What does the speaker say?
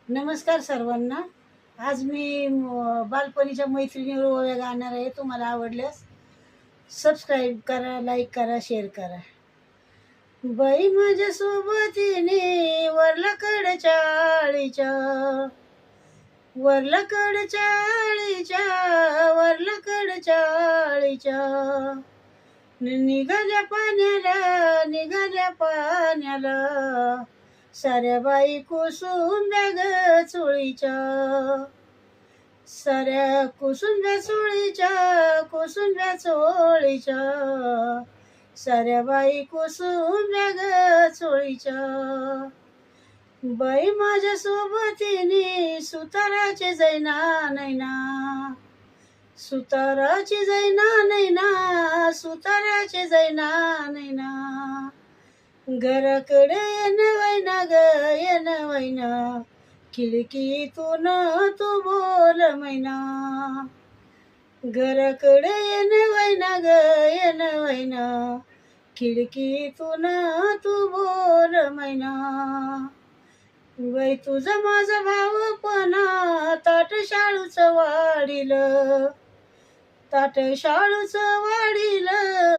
नमस्कार सर्वांना. आज मी बालपणीच्या मैत्रिणीवर ओव्या गाणार आहे. तुम्हाला आवडल्यास सबस्क्राईब करा, लाईक करा, शेअर करा. बाई माझ्या सोबतीने वरलाकडच्या आळीच्या, वरलाकडच्या आळीच्या, वरलाकडच्या आळीच्या, निघाल्या पाण्याला, निघाल्या पाण्याला, साऱ्या बाई कुसुंब्या ग चोळीच्या, साऱ्या कुसुंब्या चोळीच्या, कुसुंब्या चोळीच्या, साऱ्या बाई कुसुंब्या ग चोळीच्या. बाई माझ्या सोबतीने सुताराचे जैना नैना, सुताराचे जैना नैना, सुताराचे जैना नैना, घराकडे येन वैना ग येन वैना, खिडकीतून तू बोल मैना, घराकडे येन वैना ग येन वैना, खिडकीतून तू बोल मैना. बाई तुझं माझं भाऊपणा ताट शाळूच वाढील, ताट शाळूच वाढील,